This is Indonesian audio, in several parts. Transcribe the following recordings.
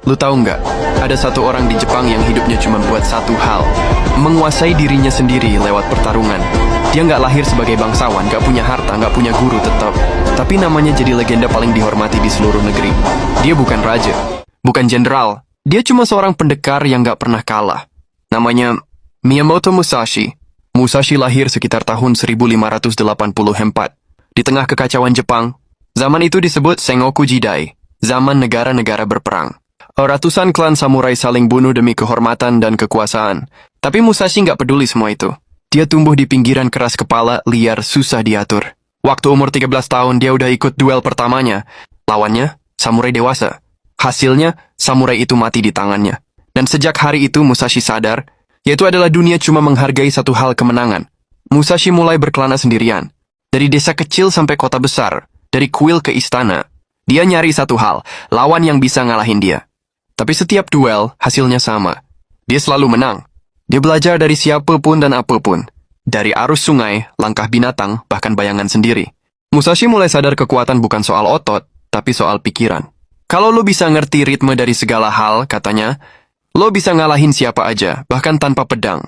Lu tahu nggak? Ada satu orang di Jepang yang hidupnya cuma buat satu hal. Menguasai dirinya sendiri lewat pertarungan. Dia nggak lahir sebagai bangsawan, nggak punya harta, nggak punya guru tetap. Tapi namanya jadi legenda paling dihormati di seluruh negeri. Dia bukan raja, bukan jenderal. Dia cuma seorang pendekar yang nggak pernah kalah. Namanya Miyamoto Musashi. Musashi lahir sekitar tahun 1584. Di tengah kekacauan Jepang, zaman itu disebut Sengoku Jidai, zaman negara-negara berperang. Ratusan klan samurai saling bunuh demi kehormatan dan kekuasaan. Tapi Musashi nggak peduli semua itu. Dia tumbuh di pinggiran keras kepala, liar, susah diatur. Waktu umur 13 tahun, dia udah ikut duel pertamanya. Lawannya, samurai dewasa. Hasilnya, samurai itu mati di tangannya. Dan sejak hari itu, Musashi sadar, yaitu adalah dunia cuma menghargai satu hal, kemenangan. Musashi mulai berkelana sendirian. Dari desa kecil sampai kota besar, dari kuil ke istana. Dia nyari satu hal, lawan yang bisa ngalahin dia. Tapi setiap duel, hasilnya sama. Dia selalu menang. Dia belajar dari siapapun dan apapun. Dari arus sungai, langkah binatang, bahkan bayangan sendiri. Musashi mulai sadar kekuatan bukan soal otot, tapi soal pikiran. Kalau lo bisa ngerti ritme dari segala hal, katanya, lo bisa ngalahin siapa aja, bahkan tanpa pedang.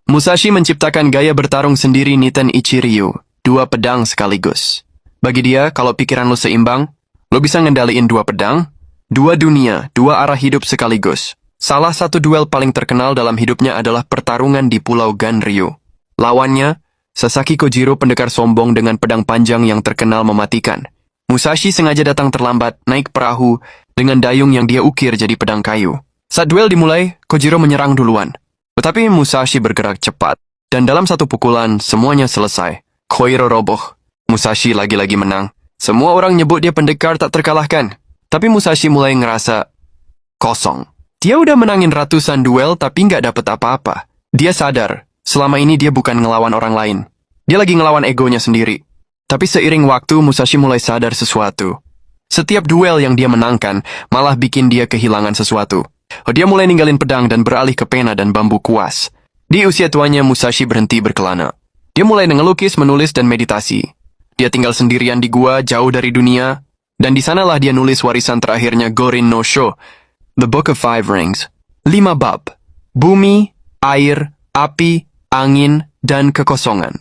Musashi menciptakan gaya bertarung sendiri Niten Ichiryu, 2 pedang sekaligus. Bagi dia, kalau pikiran lo seimbang, lo bisa ngendaliin 2 pedang, 2 dunia, 2 arah hidup sekaligus. Salah satu duel paling terkenal dalam hidupnya adalah pertarungan di Pulau Ganryu. Lawannya, Sasaki Kojiro, pendekar sombong dengan pedang panjang yang terkenal mematikan. Musashi sengaja datang terlambat, naik perahu, dengan dayung yang dia ukir jadi pedang kayu. Saat duel dimulai, Kojiro menyerang duluan. Tetapi Musashi bergerak cepat, dan dalam satu pukulan, semuanya selesai. Kojiro roboh. Musashi lagi-lagi menang. Semua orang nyebut dia pendekar tak terkalahkan. Tapi Musashi mulai ngerasa kosong. Dia udah menangin ratusan duel tapi nggak dapet apa-apa. Dia sadar, selama ini dia bukan ngelawan orang lain. Dia lagi ngelawan egonya sendiri. Tapi seiring waktu, Musashi mulai sadar sesuatu. Setiap duel yang dia menangkan malah bikin dia kehilangan sesuatu. Dia mulai ninggalin pedang dan beralih ke pena dan bambu kuas. Di usia tuanya, Musashi berhenti berkelana. Dia mulai ngelukis, menulis, dan meditasi. Dia tinggal sendirian di gua jauh dari dunia. Dan di sanalah dia nulis warisan terakhirnya Gorin no Sho, The Book of Five Rings. 5 bab. Bumi, air, api, angin, dan kekosongan.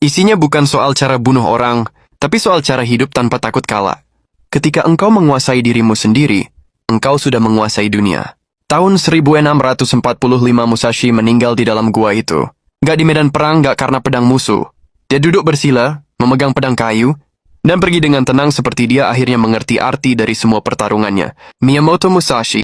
Isinya bukan soal cara bunuh orang, tapi soal cara hidup tanpa takut kalah. Ketika engkau menguasai dirimu sendiri, engkau sudah menguasai dunia. Tahun 1645 Musashi meninggal di dalam gua itu. Gak di medan perang, gak karena pedang musuh. Dia duduk bersila, memegang pedang kayu, dan pergi dengan tenang seperti dia akhirnya mengerti arti dari semua pertarungannya. Miyamoto Musashi